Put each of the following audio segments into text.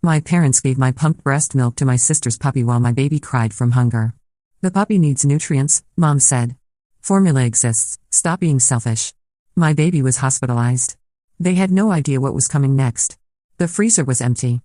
My parents gave my pumped breast milk to my sister's puppy while my baby cried from hunger. The puppy needs nutrients, Mom said. Formula exists, stop being selfish. My baby was hospitalized. They had no idea what was coming next. The freezer was empty.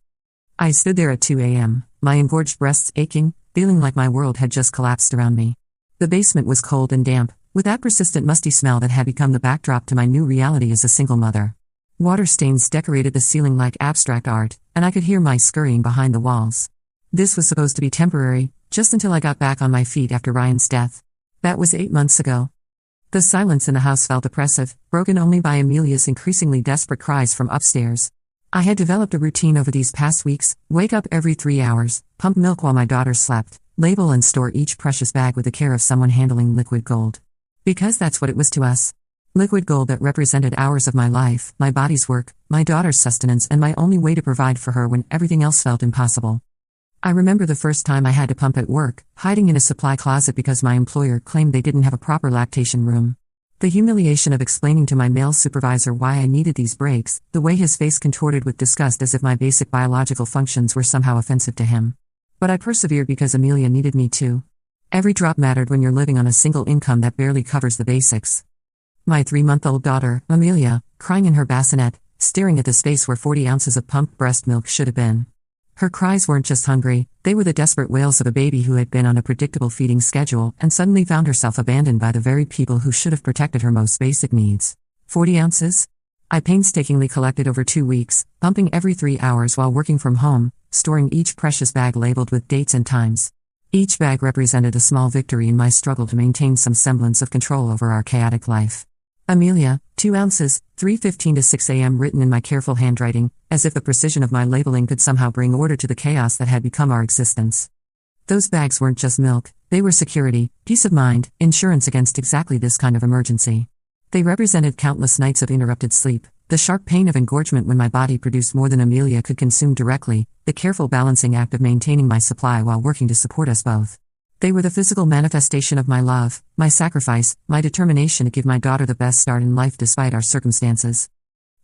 I stood there at 2 a.m., my engorged breasts aching, feeling like my world had just collapsed around me. The basement was cold and damp, with that persistent musty smell that had become the backdrop to my new reality as a single mother. Water stains decorated the ceiling like abstract art, and I could hear mice scurrying behind the walls. This was supposed to be temporary, just until I got back on my feet after Ryan's death. That was 8 months ago. The silence in the house felt oppressive, broken only by Amelia's increasingly desperate cries from upstairs. I had developed a routine over these past weeks: wake up every 3 hours, pump milk while my daughter slept, label and store each precious bag with the care of someone handling liquid gold. Because that's what it was to us. Liquid gold that represented hours of my life, my body's work, my daughter's sustenance, and my only way to provide for her when everything else felt impossible. I remember the first time I had to pump at work, hiding in a supply closet because my employer claimed they didn't have a proper lactation room. The humiliation of explaining to my male supervisor why I needed these breaks, the way his face contorted with disgust as if my basic biological functions were somehow offensive to him. But I persevered because Amelia needed me too. Every drop mattered when you're living on a single income that barely covers the basics. My 3-month-old daughter, Amelia, crying in her bassinet, staring at the space where 40 ounces of pumped breast milk should have been. Her cries weren't just hungry, they were the desperate wails of a baby who had been on a predictable feeding schedule and suddenly found herself abandoned by the very people who should have protected her most basic needs. 40 ounces? I painstakingly collected over 2 weeks, pumping every 3 hours while working from home, storing each precious bag labeled with dates and times. Each bag represented a small victory in my struggle to maintain some semblance of control over our chaotic life. Amelia, 2 ounces, 3:15 to 6 a.m. written in my careful handwriting, as if the precision of my labeling could somehow bring order to the chaos that had become our existence. Those bags weren't just milk, they were security, peace of mind, insurance against exactly this kind of emergency. They represented countless nights of interrupted sleep, the sharp pain of engorgement when my body produced more than Amelia could consume directly, the careful balancing act of maintaining my supply while working to support us both. They were the physical manifestation of my love, my sacrifice, my determination to give my daughter the best start in life despite our circumstances.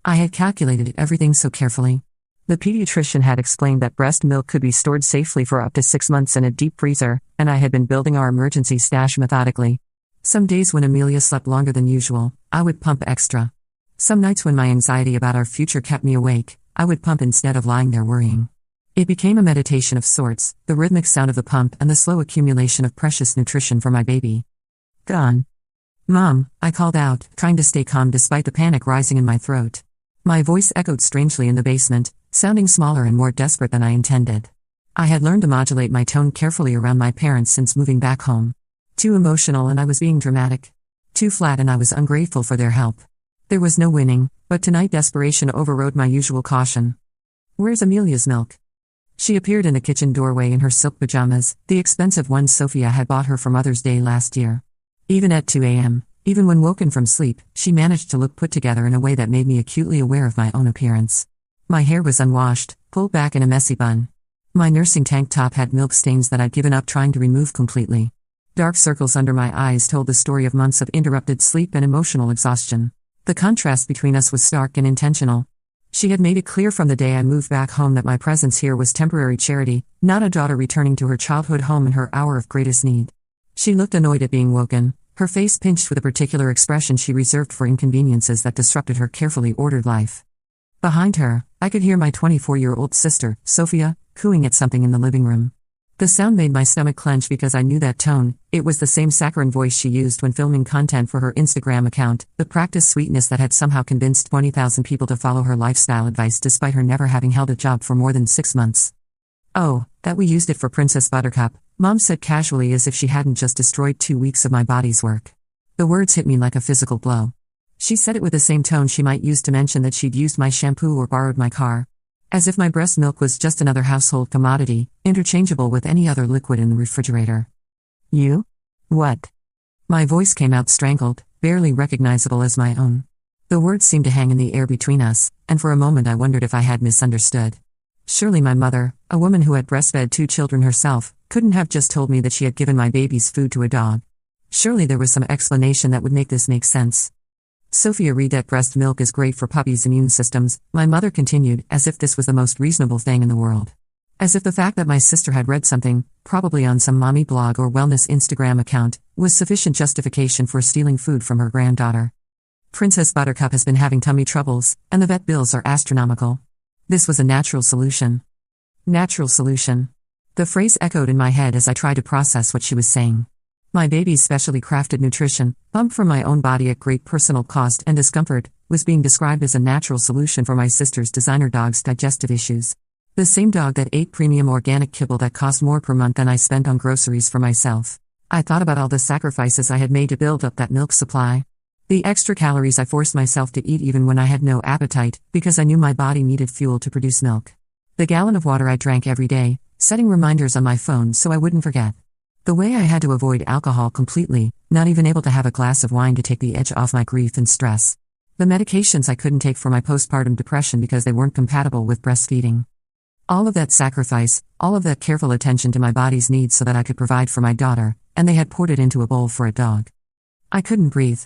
I had calculated everything so carefully. The pediatrician had explained that breast milk could be stored safely for up to 6 months in a deep freezer, and I had been building our emergency stash methodically. Some days when Amelia slept longer than usual, I would pump extra. Some nights when my anxiety about our future kept me awake, I would pump instead of lying there worrying. It became a meditation of sorts, the rhythmic sound of the pump and the slow accumulation of precious nutrition for my baby. Gone. Mom, I called out, trying to stay calm despite the panic rising in my throat. My voice echoed strangely in the basement, sounding smaller and more desperate than I intended. I had learned to modulate my tone carefully around my parents since moving back home. Too emotional and I was being dramatic. Too flat and I was ungrateful for their help. There was no winning, but tonight desperation overrode my usual caution. Where's Amelia's milk? She appeared in the kitchen doorway in her silk pajamas, the expensive ones Sophia had bought her for Mother's Day last year. Even at 2 a.m., even when woken from sleep, she managed to look put together in a way that made me acutely aware of my own appearance. My hair was unwashed, pulled back in a messy bun. My nursing tank top had milk stains that I'd given up trying to remove completely. Dark circles under my eyes told the story of months of interrupted sleep and emotional exhaustion. The contrast between us was stark and intentional. She had made it clear from the day I moved back home that my presence here was temporary charity, not a daughter returning to her childhood home in her hour of greatest need. She looked annoyed at being woken, her face pinched with a particular expression she reserved for inconveniences that disrupted her carefully ordered life. Behind her, I could hear my 24-year-old sister, Sophia, cooing at something in the living room. The sound made my stomach clench because I knew that tone. It was the same saccharine voice she used when filming content for her Instagram account, the practiced sweetness that had somehow convinced 20,000 people to follow her lifestyle advice despite her never having held a job for more than 6 months. Oh, that we used it for Princess Buttercup, Mom said casually as if she hadn't just destroyed 2 weeks of my body's work. The words hit me like a physical blow. She said it with the same tone she might use to mention that she'd used my shampoo or borrowed my car. As if my breast milk was just another household commodity, interchangeable with any other liquid in the refrigerator. You? What? My voice came out strangled, barely recognizable as my own. The words seemed to hang in the air between us, and for a moment I wondered if I had misunderstood. Surely my mother, a woman who had breastfed 2 children herself, couldn't have just told me that she had given my baby's food to a dog. Surely there was some explanation that would make this make sense. Sophia, read that breast milk is great for puppies' immune systems, my mother continued, as if this was the most reasonable thing in the world. As if the fact that my sister had read something, probably on some mommy blog or wellness Instagram account, was sufficient justification for stealing food from her granddaughter. Princess Buttercup has been having tummy troubles, and the vet bills are astronomical. This was a natural solution. Natural solution. The phrase echoed in my head as I tried to process what she was saying. My baby's specially crafted nutrition, pumped from my own body at great personal cost and discomfort, was being described as a natural solution for my sister's designer dog's digestive issues. The same dog that ate premium organic kibble that cost more per month than I spent on groceries for myself. I thought about all the sacrifices I had made to build up that milk supply. The extra calories I forced myself to eat even when I had no appetite, because I knew my body needed fuel to produce milk. The gallon of water I drank every day, setting reminders on my phone so I wouldn't forget. The way I had to avoid alcohol completely, not even able to have a glass of wine to take the edge off my grief and stress. The medications I couldn't take for my postpartum depression because they weren't compatible with breastfeeding. All of that sacrifice, all of that careful attention to my body's needs so that I could provide for my daughter, and they had poured it into a bowl for a dog. I couldn't breathe.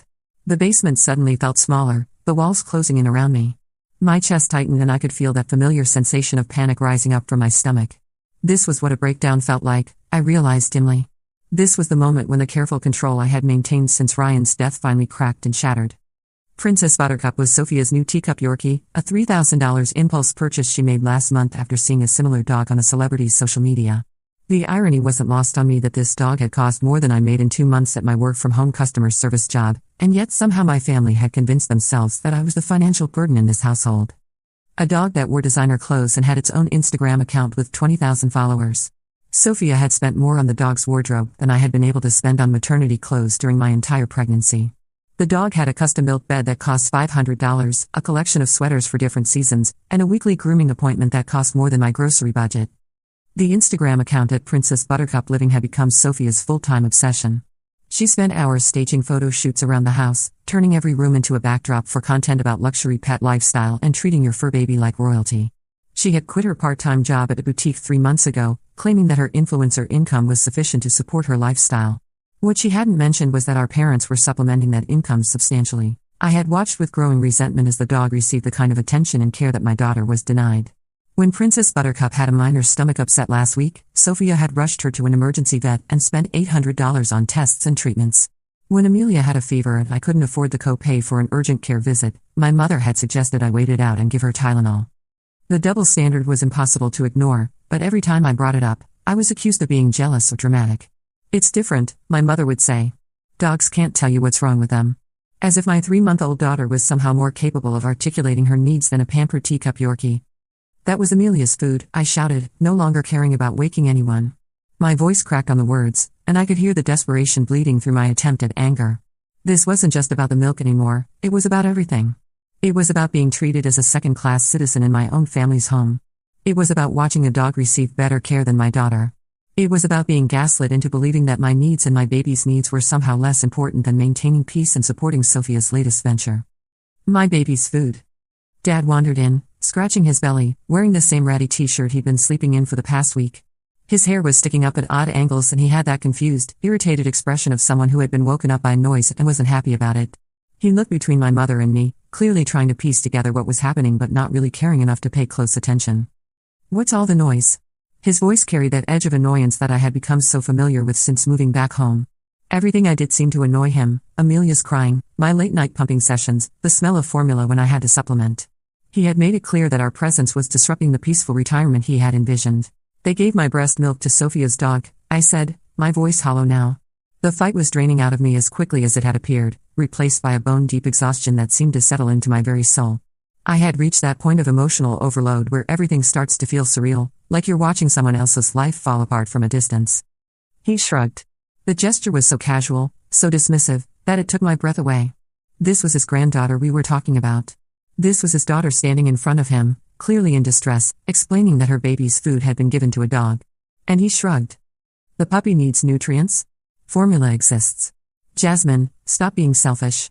The basement suddenly felt smaller, the walls closing in around me. My chest tightened and I could feel that familiar sensation of panic rising up from my stomach. This was what a breakdown felt like, I realized dimly. This was the moment when the careful control I had maintained since Ryan's death finally cracked and shattered. Princess Buttercup was Sophia's new teacup Yorkie, a $3,000 impulse purchase she made last month after seeing a similar dog on a celebrity's social media. The irony wasn't lost on me that this dog had cost more than I made in 2 months at my work-from-home customer service job, and yet somehow my family had convinced themselves that I was the financial burden in this household. A dog that wore designer clothes and had its own Instagram account with 20,000 followers. Sophia had spent more on the dog's wardrobe than I had been able to spend on maternity clothes during my entire pregnancy. The dog had a custom-built bed that cost $500, a collection of sweaters for different seasons, and a weekly grooming appointment that cost more than my grocery budget. The Instagram account at Princess Buttercup Living had become Sophia's full-time obsession. She spent hours staging photo shoots around the house, turning every room into a backdrop for content about luxury pet lifestyle and treating your fur baby like royalty. She had quit her part-time job at a boutique 3 months ago, claiming that her influencer income was sufficient to support her lifestyle. What she hadn't mentioned was that our parents were supplementing that income substantially. I had watched with growing resentment as the dog received the kind of attention and care that my daughter was denied. When Princess Buttercup had a minor stomach upset last week, Sophia had rushed her to an emergency vet and spent $800 on tests and treatments. When Amelia had a fever and I couldn't afford the co-pay for an urgent care visit, my mother had suggested I wait it out and give her Tylenol. The double standard was impossible to ignore, but every time I brought it up, I was accused of being jealous or dramatic. It's different, my mother would say. Dogs can't tell you what's wrong with them. As if my 3-month-old daughter was somehow more capable of articulating her needs than a pampered teacup Yorkie. That was Amelia's food, I shouted, no longer caring about waking anyone. My voice cracked on the words, and I could hear the desperation bleeding through my attempt at anger. This wasn't just about the milk anymore, it was about everything. It was about being treated as a second-class citizen in my own family's home. It was about watching a dog receive better care than my daughter. It was about being gaslit into believing that my needs and my baby's needs were somehow less important than maintaining peace and supporting Sophia's latest venture. My baby's food. Dad wandered in, scratching his belly, wearing the same ratty t-shirt he'd been sleeping in for the past week. His hair was sticking up at odd angles and he had that confused, irritated expression of someone who had been woken up by a noise and wasn't happy about it. He looked between my mother and me, clearly trying to piece together what was happening but not really caring enough to pay close attention. What's all the noise? His voice carried that edge of annoyance that I had become so familiar with since moving back home. Everything I did seemed to annoy him, Amelia's crying, my late-night pumping sessions, the smell of formula when I had to supplement. He had made it clear that our presence was disrupting the peaceful retirement he had envisioned. They gave my breast milk to Sophia's dog, I said, my voice hollow now. The fight was draining out of me as quickly as it had appeared, replaced by a bone-deep exhaustion that seemed to settle into my very soul. I had reached that point of emotional overload where everything starts to feel surreal, like you're watching someone else's life fall apart from a distance. He shrugged. The gesture was so casual, so dismissive, that it took my breath away. This was his granddaughter we were talking about. This was his daughter standing in front of him, clearly in distress, explaining that her baby's food had been given to a dog. And he shrugged. The puppy needs nutrients? Formula exists. Jasmine, stop being selfish.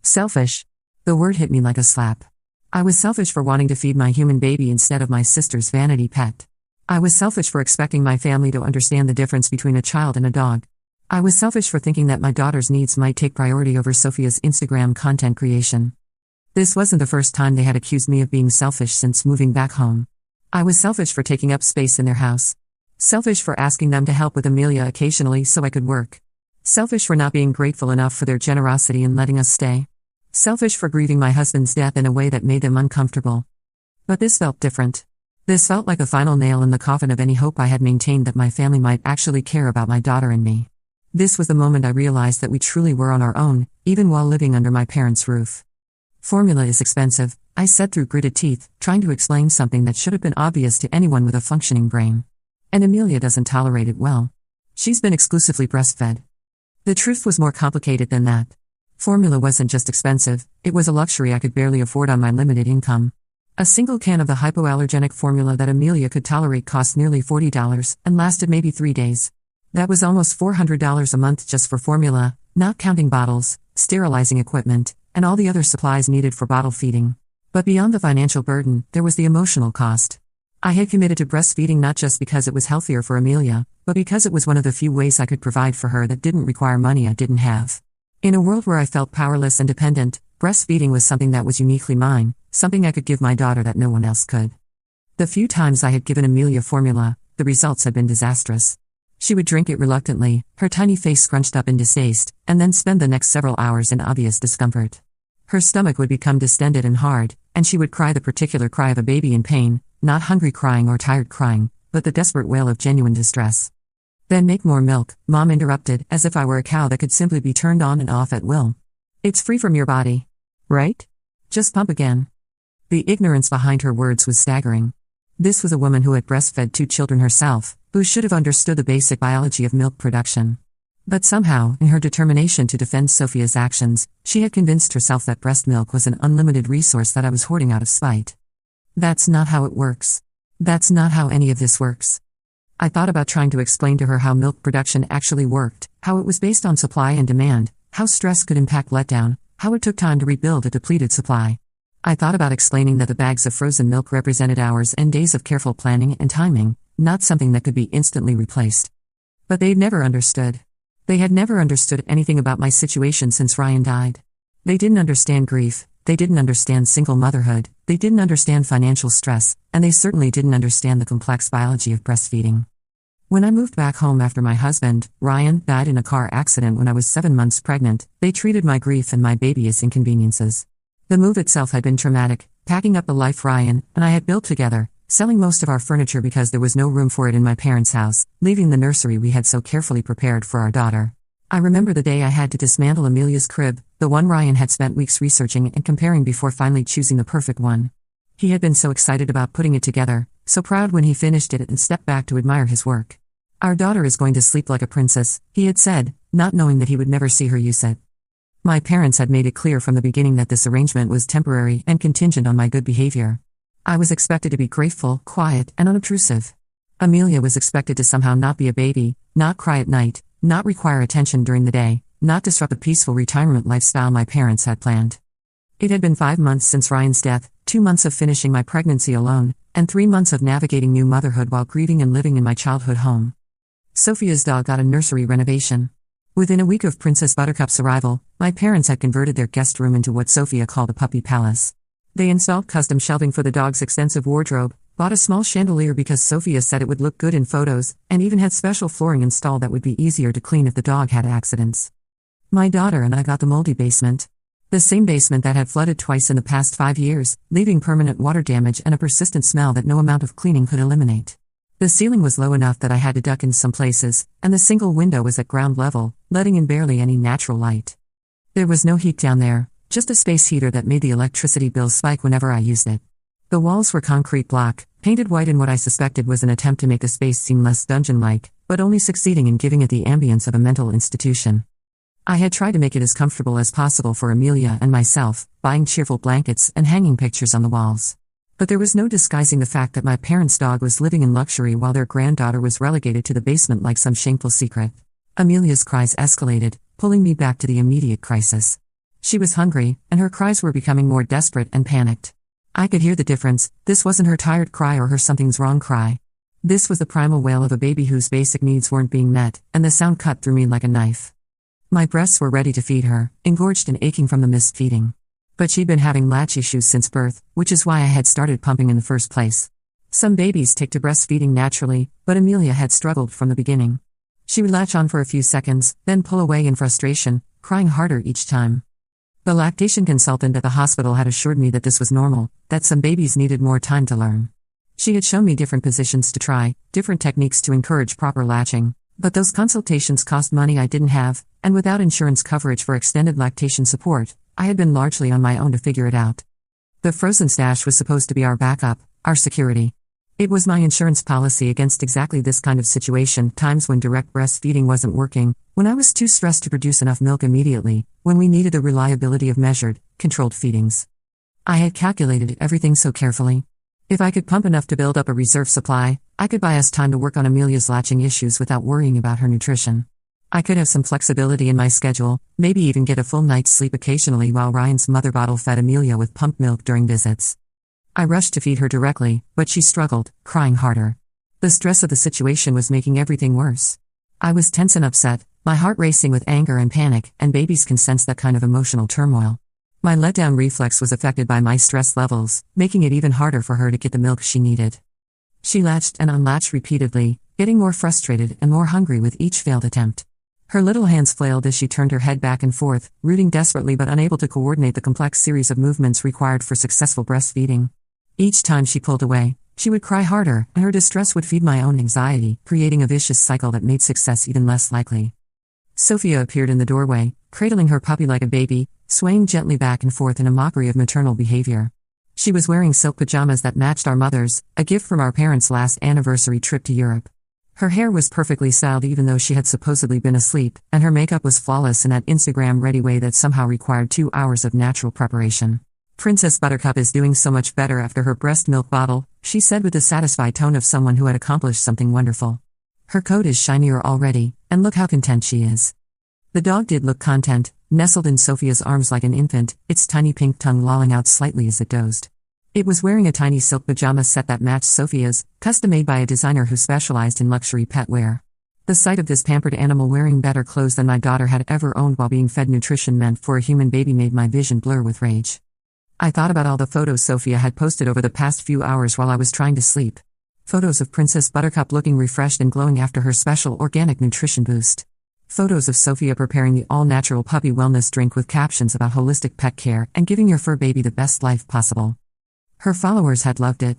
Selfish? The word hit me like a slap. I was selfish for wanting to feed my human baby instead of my sister's vanity pet. I was selfish for expecting my family to understand the difference between a child and a dog. I was selfish for thinking that my daughter's needs might take priority over Sophia's Instagram content creation. This wasn't the first time they had accused me of being selfish since moving back home. I was selfish for taking up space in their house. Selfish for asking them to help with Amelia occasionally so I could work. Selfish for not being grateful enough for their generosity in letting us stay. Selfish for grieving my husband's death in a way that made them uncomfortable. But this felt different. This felt like a final nail in the coffin of any hope I had maintained that my family might actually care about my daughter and me. This was the moment I realized that we truly were on our own, even while living under my parents' roof. Formula is expensive, I said through gritted teeth, trying to explain something that should have been obvious to anyone with a functioning brain. And Amelia doesn't tolerate it well. She's been exclusively breastfed. The truth was more complicated than that. Formula wasn't just expensive, it was a luxury I could barely afford on my limited income. A single can of the hypoallergenic formula that Amelia could tolerate cost nearly $40 and lasted maybe 3 days. That was almost $400 a month just for formula, not counting bottles, sterilizing equipment, and all the other supplies needed for bottle feeding. But beyond the financial burden, there was the emotional cost. I had committed to breastfeeding not just because it was healthier for Amelia, but because it was one of the few ways I could provide for her that didn't require money I didn't have. In a world where I felt powerless and dependent, breastfeeding was something that was uniquely mine, something I could give my daughter that no one else could. The few times I had given Amelia formula, the results had been disastrous. She would drink it reluctantly, her tiny face scrunched up in distaste, and then spend the next several hours in obvious discomfort. Her stomach would become distended and hard, and she would cry the particular cry of a baby in pain, not hungry crying or tired crying, but the desperate wail of genuine distress. Then make more milk, Mom interrupted, as if I were a cow that could simply be turned on and off at will. It's free from your body. Right? Just pump again. The ignorance behind her words was staggering. This was a woman who had breastfed 2 children herself, who should have understood the basic biology of milk production. But somehow, in her determination to defend Sophia's actions, she had convinced herself that breast milk was an unlimited resource that I was hoarding out of spite. That's not how it works. That's not how any of this works. I thought about trying to explain to her how milk production actually worked, how it was based on supply and demand, how stress could impact letdown, how it took time to rebuild a depleted supply. I thought about explaining that the bags of frozen milk represented hours and days of careful planning and timing, not something that could be instantly replaced. But they'd never understood. They had never understood anything about my situation since Ryan died. They didn't understand grief, they didn't understand single motherhood, they didn't understand financial stress, and they certainly didn't understand the complex biology of breastfeeding. When I moved back home after my husband, Ryan, died in a car accident when I was 7 months pregnant, they treated my grief and my baby as inconveniences. The move itself had been traumatic, packing up the life Ryan and I had built together, selling most of our furniture because there was no room for it in my parents' house, leaving the nursery we had so carefully prepared for our daughter. I remember the day I had to dismantle Amelia's crib, the one Ryan had spent weeks researching and comparing before finally choosing the perfect one. He had been so excited about putting it together, so proud when he finished it and stepped back to admire his work. Our daughter is going to sleep like a princess, he had said, not knowing that he would never see her use it. My parents had made it clear from the beginning that this arrangement was temporary and contingent on my good behavior. I was expected to be grateful, quiet, and unobtrusive. Amelia was expected to somehow not be a baby, not cry at night, not require attention during the day, not disrupt the peaceful retirement lifestyle my parents had planned. It had been 5 months since Ryan's death, 2 months of finishing my pregnancy alone, and 3 months of navigating new motherhood while grieving and living in my childhood home. Sophia's dog got a nursery renovation. Within a week of Princess Buttercup's arrival, my parents had converted their guest room into what Sophia called a puppy palace. They installed custom shelving for the dog's extensive wardrobe, bought a small chandelier because Sophia said it would look good in photos, and even had special flooring installed that would be easier to clean if the dog had accidents. My daughter and I got the moldy basement. The same basement that had flooded twice in the past 5 years, leaving permanent water damage and a persistent smell that no amount of cleaning could eliminate. The ceiling was low enough that I had to duck in some places, and the single window was at ground level, letting in barely any natural light. There was no heat down there, just a space heater that made the electricity bill spike whenever I used it. The walls were concrete block, painted white in what I suspected was an attempt to make the space seem less dungeon-like, but only succeeding in giving it the ambience of a mental institution. I had tried to make it as comfortable as possible for Amelia and myself, buying cheerful blankets and hanging pictures on the walls. But there was no disguising the fact that my parents' dog was living in luxury while their granddaughter was relegated to the basement like some shameful secret. Amelia's cries escalated, pulling me back to the immediate crisis. She was hungry, and her cries were becoming more desperate and panicked. I could hear the difference, this wasn't her tired cry or her something's wrong cry. This was the primal wail of a baby whose basic needs weren't being met, and the sound cut through me like a knife. My breasts were ready to feed her, engorged and aching from the missed feeding. But she'd been having latch issues since birth, which is why I had started pumping in the first place. Some babies take to breastfeeding naturally, but Amelia had struggled from the beginning. She would latch on for a few seconds, then pull away in frustration, crying harder each time. The lactation consultant at the hospital had assured me that this was normal, that some babies needed more time to learn. She had shown me different positions to try, different techniques to encourage proper latching, but those consultations cost money I didn't have, and without insurance coverage for extended lactation support, I had been largely on my own to figure it out. The frozen stash was supposed to be our backup, our security. It was my insurance policy against exactly this kind of situation, times when direct breastfeeding wasn't working, when I was too stressed to produce enough milk immediately, when we needed the reliability of measured, controlled feedings. I had calculated everything so carefully. If I could pump enough to build up a reserve supply, I could buy us time to work on Amelia's latching issues without worrying about her nutrition. I could have some flexibility in my schedule, maybe even get a full night's sleep occasionally while Ryan's mother bottle fed Amelia with pumped milk during visits. I rushed to feed her directly, but she struggled, crying harder. The stress of the situation was making everything worse. I was tense and upset, my heart racing with anger and panic, and babies can sense that kind of emotional turmoil. My letdown reflex was affected by my stress levels, making it even harder for her to get the milk she needed. She latched and unlatched repeatedly, getting more frustrated and more hungry with each failed attempt. Her little hands flailed as she turned her head back and forth, rooting desperately but unable to coordinate the complex series of movements required for successful breastfeeding. Each time she pulled away, she would cry harder, and her distress would feed my own anxiety, creating a vicious cycle that made success even less likely. Sophia appeared in the doorway, cradling her puppy like a baby, swaying gently back and forth in a mockery of maternal behavior. She was wearing silk pajamas that matched our mother's, a gift from our parents' last anniversary trip to Europe. Her hair was perfectly styled even though she had supposedly been asleep, and her makeup was flawless in that Instagram-ready way that somehow required 2 hours of natural preparation. "Princess Buttercup is doing so much better after her breast milk bottle," she said with the satisfied tone of someone who had accomplished something wonderful. "Her coat is shinier already, and look how content she is." The dog did look content, nestled in Sophia's arms like an infant, its tiny pink tongue lolling out slightly as it dozed. It was wearing a tiny silk pajama set that matched Sophia's, custom-made by a designer who specialized in luxury pet wear. The sight of this pampered animal wearing better clothes than my daughter had ever owned while being fed nutrition meant for a human baby made my vision blur with rage. I thought about all the photos Sophia had posted over the past few hours while I was trying to sleep. Photos of Princess Buttercup looking refreshed and glowing after her special organic nutrition boost. Photos of Sophia preparing the all-natural puppy wellness drink with captions about holistic pet care and giving your fur baby the best life possible. Her followers had loved it.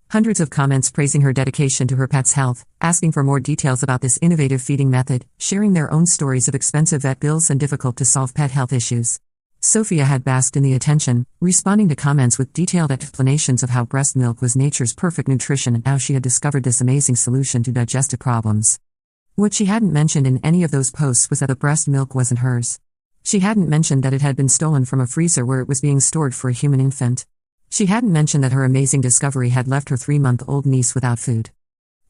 Hundreds of comments praising her dedication to her pet's health, asking for more details about this innovative feeding method, sharing their own stories of expensive vet bills and difficult-to-solve pet health issues. Sophia had basked in the attention, responding to comments with detailed explanations of how breast milk was nature's perfect nutrition and how she had discovered this amazing solution to digestive problems. What she hadn't mentioned in any of those posts was that the breast milk wasn't hers. She hadn't mentioned that it had been stolen from a freezer where it was being stored for a human infant. She hadn't mentioned that her amazing discovery had left her 3-month-old niece without food.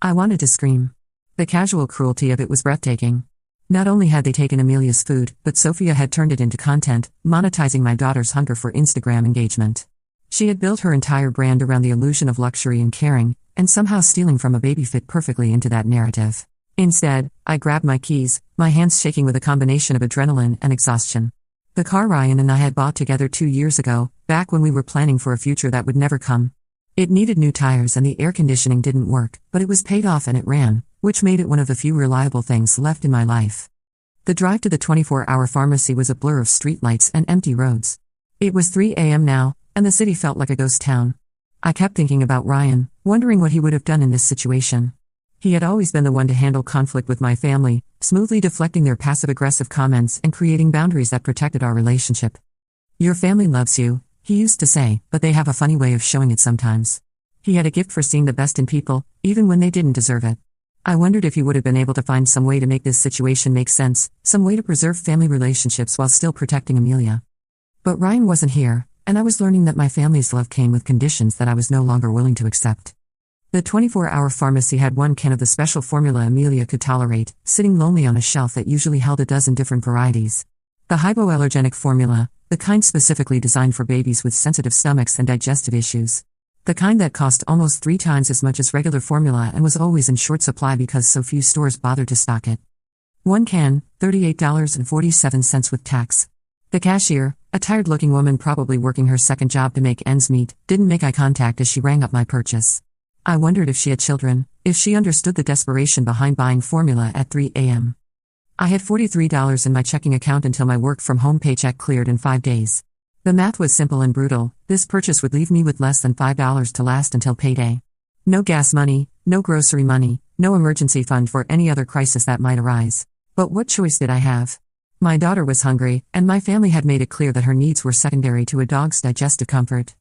I wanted to scream. The casual cruelty of it was breathtaking. Not only had they taken Amelia's food, but Sophia had turned it into content, monetizing my daughter's hunger for Instagram engagement. She had built her entire brand around the illusion of luxury and caring, and somehow stealing from a baby fit perfectly into that narrative. Instead, I grabbed my keys, my hands shaking with a combination of adrenaline and exhaustion. The car Ryan and I had bought together 2 years ago, back when we were planning for a future that would never come. It needed new tires and the air conditioning didn't work, but it was paid off and it ran, which made it one of the few reliable things left in my life. The drive to the 24-hour pharmacy was a blur of streetlights and empty roads. It was 3 a.m. now, and the city felt like a ghost town. I kept thinking about Ryan, wondering what he would have done in this situation. He had always been the one to handle conflict with my family, smoothly deflecting their passive-aggressive comments and creating boundaries that protected our relationship. "Your family loves you," he used to say, "but they have a funny way of showing it sometimes." He had a gift for seeing the best in people, even when they didn't deserve it. I wondered if he would have been able to find some way to make this situation make sense, some way to preserve family relationships while still protecting Amelia. But Ryan wasn't here, and I was learning that my family's love came with conditions that I was no longer willing to accept. The 24-hour pharmacy had 1 can of the special formula Amelia could tolerate, sitting lonely on a shelf that usually held a dozen different varieties. The hypoallergenic formula, the kind specifically designed for babies with sensitive stomachs and digestive issues. The kind that cost almost 3 times as much as regular formula and was always in short supply because so few stores bothered to stock it. One can, $38.47 with tax. The cashier, a tired-looking woman probably working her second job to make ends meet, didn't make eye contact as she rang up my purchase. I wondered if she had children, if she understood the desperation behind buying formula at 3 a.m. I had $43 in my checking account until my work-from-home paycheck cleared in 5 days. The math was simple and brutal. This purchase would leave me with less than $5 to last until payday. No gas money, no grocery money, no emergency fund for any other crisis that might arise. But what choice did I have? My daughter was hungry, and my family had made it clear that her needs were secondary to a dog's digestive comfort.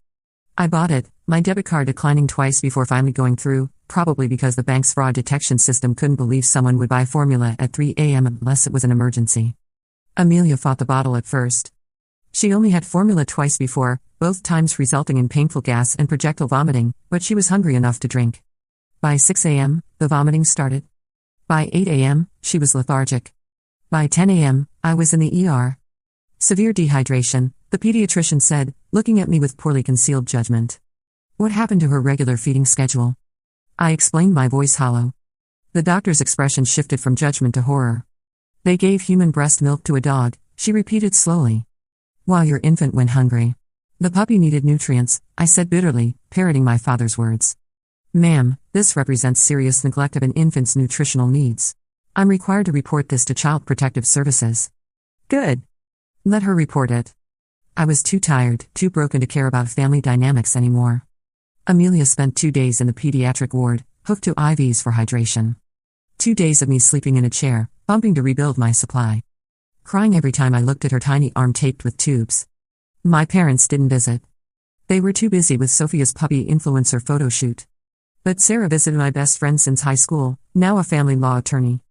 I bought it, my debit card declining twice before finally going through, probably because the bank's fraud detection system couldn't believe someone would buy formula at 3 a.m. unless it was an emergency. Amelia fought the bottle at first. She only had formula twice before, both times resulting in painful gas and projectile vomiting, but she was hungry enough to drink. By 6 a.m., the vomiting started. By 8 a.m., she was lethargic. By 10 a.m., I was in the ER. Severe dehydration, the pediatrician said, looking at me with poorly concealed judgment. What happened to her regular feeding schedule? I explained, my voice hollow. The doctor's expression shifted from judgment to horror. They gave human breast milk to a dog, she repeated slowly. While your infant went hungry. The puppy needed nutrients, I said bitterly, parroting my father's words. Ma'am, this represents serious neglect of an infant's nutritional needs. I'm required to report this to Child Protective Services. Good. Let her report it. I was too tired, too broken to care about family dynamics anymore. Amelia spent 2 days in the pediatric ward, hooked to IVs for hydration. 2 days of me sleeping in a chair, bumping to rebuild my supply. Crying every time I looked at her tiny arm taped with tubes. My parents didn't visit. They were too busy with Sophia's puppy influencer photo shoot. But Sarah visited, my best friend since high school, now a family law attorney.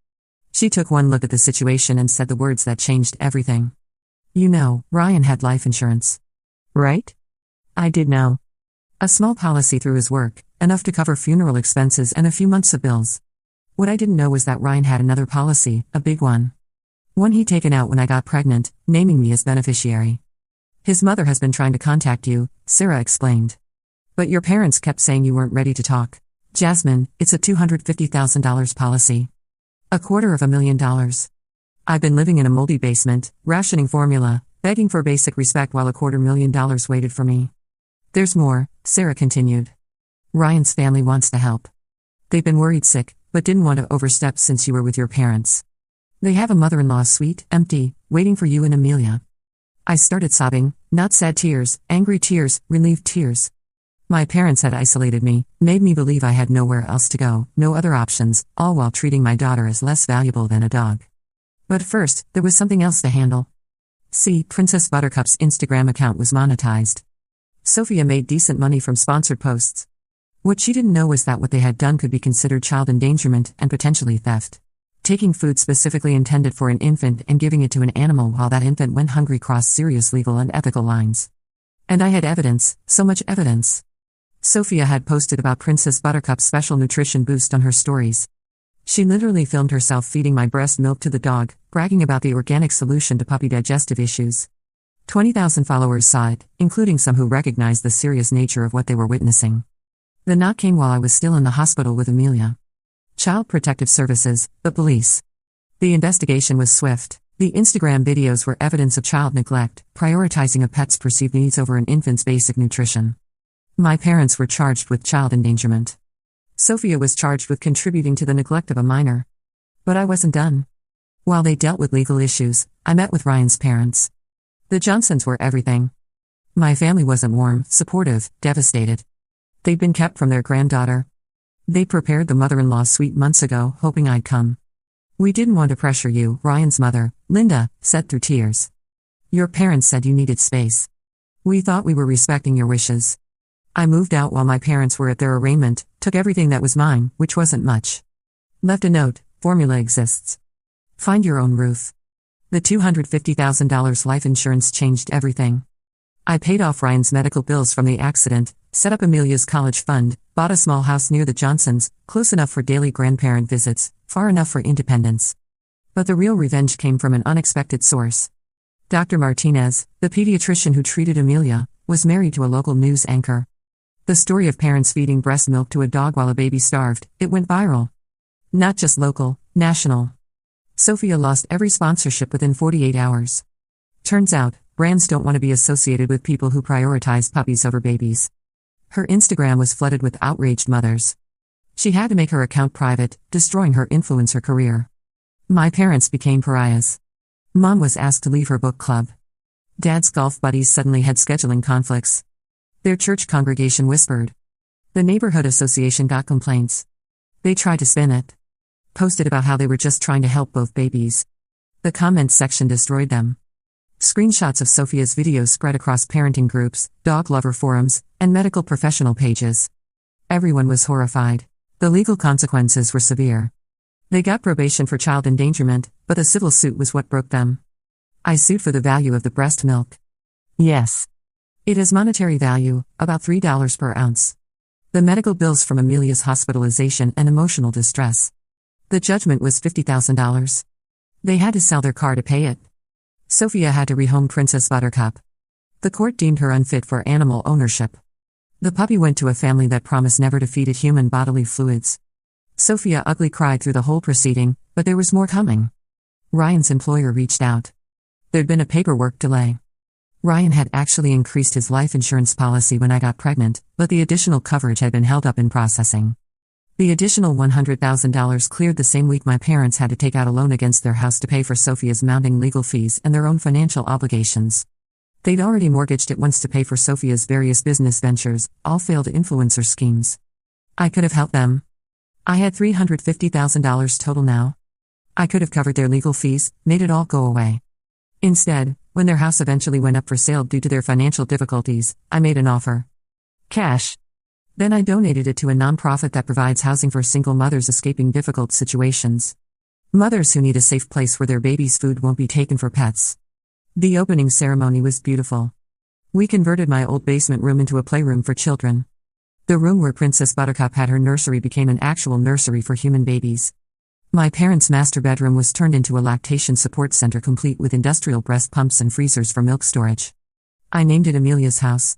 She took one look at the situation and said the words that changed everything. You know, Ryan had life insurance. Right? I did know. A small policy through his work, enough to cover funeral expenses and a few months of bills. What I didn't know was that Ryan had another policy, a big one. One he'd taken out when I got pregnant, naming me as beneficiary. His mother has been trying to contact you, Sarah explained. But your parents kept saying you weren't ready to talk. Jasmine, it's a $250,000 policy. $250,000. I've been living in a moldy basement, rationing formula, begging for basic respect while $250,000 waited for me. There's more, Sarah continued. Ryan's family wants to help. They've been worried sick, but didn't want to overstep since you were with your parents. They have a mother-in-law suite, empty, waiting for you and Amelia. I started sobbing, not sad tears, angry tears, relieved tears. My parents had isolated me, made me believe I had nowhere else to go, no other options, all while treating my daughter as less valuable than a dog. But first, there was something else to handle. See, Princess Buttercup's Instagram account was monetized. Sophia made decent money from sponsored posts. What she didn't know was that what they had done could be considered child endangerment and potentially theft. Taking food specifically intended for an infant and giving it to an animal while that infant went hungry crossed serious legal and ethical lines. And I had evidence, so much evidence. Sophia had posted about Princess Buttercup's special nutrition boost on her stories. She literally filmed herself feeding my breast milk to the dog, bragging about the organic solution to puppy digestive issues. 20,000 followers saw it, including some who recognized the serious nature of what they were witnessing. The knock came while I was still in the hospital with Amelia. Child Protective Services, the police. The investigation was swift. The Instagram videos were evidence of child neglect, prioritizing a pet's perceived needs over an infant's basic nutrition. My parents were charged with child endangerment. Sophia was charged with contributing to the neglect of a minor. But I wasn't done. While they dealt with legal issues, I met with Ryan's parents. The Johnsons were everything. My family wasn't warm, supportive, devastated. They'd been kept from their granddaughter. They prepared the mother-in-law suite months ago, hoping I'd come. We didn't want to pressure you, Ryan's mother, Linda, said through tears. Your parents said you needed space. We thought we were respecting your wishes. I moved out while my parents were at their arraignment, took everything that was mine, which wasn't much. Left a note, formula exists. Find your own roof. The $250,000 life insurance changed everything. I paid off Ryan's medical bills from the accident, set up Amelia's college fund, bought a small house near the Johnsons, close enough for daily grandparent visits, far enough for independence. But the real revenge came from an unexpected source. Dr. Martinez, the pediatrician who treated Amelia, was married to a local news anchor. The story of parents feeding breast milk to a dog while a baby starved, it went viral. Not just local, national. Sophia lost every sponsorship within 48 hours. Turns out, brands don't want to be associated with people who prioritize puppies over babies. Her Instagram was flooded with outraged mothers. She had to make her account private, destroying her influencer career. My parents became pariahs. Mom was asked to leave her book club. Dad's golf buddies suddenly had scheduling conflicts. Their church congregation whispered. The neighborhood association got complaints. They tried to spin it. Posted about how they were just trying to help both babies. The comments section destroyed them. Screenshots of Sophia's videos spread across parenting groups, dog lover forums, and medical professional pages. Everyone was horrified. The legal consequences were severe. They got probation for child endangerment, but the civil suit was what broke them. I sued for the value of the breast milk. Yes. It has monetary value, about $3 per ounce. The medical bills from Amelia's hospitalization and emotional distress. The judgment was $50,000. They had to sell their car to pay it. Sophia had to rehome Princess Buttercup. The court deemed her unfit for animal ownership. The puppy went to a family that promised never to feed it human bodily fluids. Sophia ugly cried through the whole proceeding, but there was more coming. Ryan's employer reached out. There'd been a paperwork delay. Ryan had actually increased his life insurance policy when I got pregnant, but the additional coverage had been held up in processing. The additional $100,000 cleared the same week my parents had to take out a loan against their house to pay for Sophia's mounting legal fees and their own financial obligations. They'd already mortgaged it once to pay for Sophia's various business ventures, all failed influencer schemes. I could have helped them. I had $350,000 total now. I could have covered their legal fees, made it all go away. Instead, when their house eventually went up for sale due to their financial difficulties, I made an offer. Cash. Then I donated it to a nonprofit that provides housing for single mothers escaping difficult situations. Mothers who need a safe place where their baby's food won't be taken for pets. The opening ceremony was beautiful. We converted my old basement room into a playroom for children. The room where Princess Buttercup had her nursery became an actual nursery for human babies. My parents' master bedroom was turned into a lactation support center complete with industrial breast pumps and freezers for milk storage. I named it Amelia's house.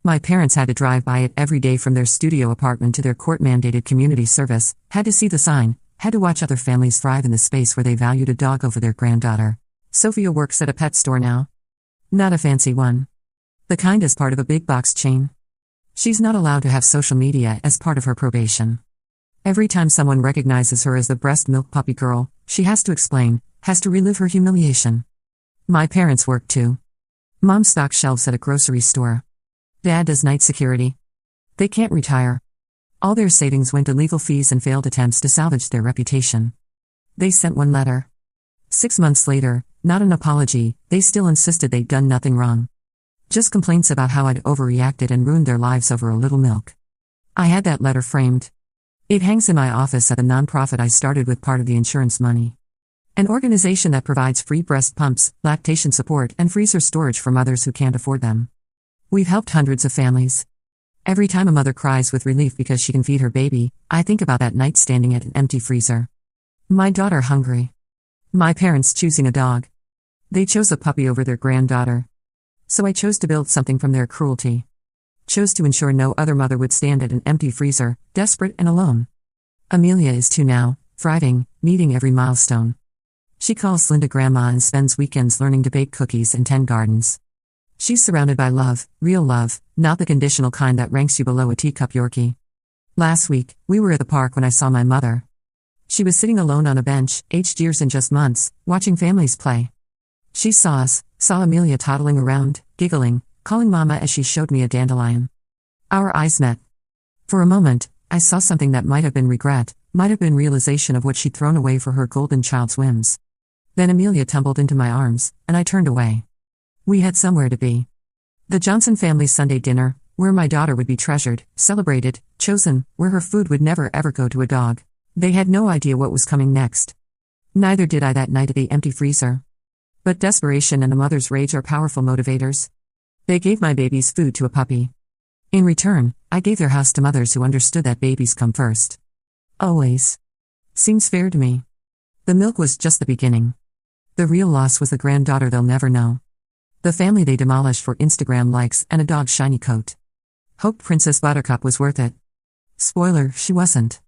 My parents had to drive by it every day from their studio apartment to their court-mandated community service, had to see the sign, had to watch other families thrive in the space where they valued a dog over their granddaughter. Sophia works at a pet store now. Not a fancy one. The kind as part of a big box chain. She's not allowed to have social media as part of her probation. Every time someone recognizes her as the breast milk puppy girl, she has to explain, has to relive her humiliation. My parents work too. Mom stocks shelves at a grocery store. Dad does night security. They can't retire. All their savings went to legal fees and failed attempts to salvage their reputation. They sent one letter. 6 months later, not an apology, they still insisted they'd done nothing wrong. Just complaints about how I'd overreacted and ruined their lives over a little milk. I had that letter framed. It hangs in my office at a nonprofit I started with part of the insurance money. An organization that provides free breast pumps, lactation support, and freezer storage for mothers who can't afford them. We've helped hundreds of families. Every time a mother cries with relief because she can feed her baby, I think about that night standing at an empty freezer. My daughter hungry. My parents choosing a dog. They chose a puppy over their granddaughter. So I chose to build something from their cruelty. Chose to ensure no other mother would stand at an empty freezer, desperate and alone. Amelia is 2 now, thriving, meeting every milestone. She calls Linda grandma and spends weekends learning to bake cookies and tend gardens. She's surrounded by love, real love, not the conditional kind that ranks you below a teacup Yorkie. Last week, we were at the park when I saw my mother. She was sitting alone on a bench, aged years and just months, watching families play. She saw us, saw Amelia toddling around, giggling, calling mama as she showed me a dandelion. Our eyes met. For a moment, I saw something that might have been regret, might have been realization of what she'd thrown away for her golden child's whims. Then Amelia tumbled into my arms, and I turned away. We had somewhere to be. The Johnson family's Sunday dinner, where my daughter would be treasured, celebrated, chosen, where her food would never ever go to a dog. They had no idea what was coming next. Neither did I that night at the empty freezer. But desperation and a mother's rage are powerful motivators. They gave my babies food to a puppy. In return, I gave their house to mothers who understood that babies come first. Always. Seems fair to me. The milk was just the beginning. The real loss was the granddaughter they'll never know. The family they demolished for Instagram likes and a dog's shiny coat. Hoped Princess Buttercup was worth it. Spoiler, she wasn't.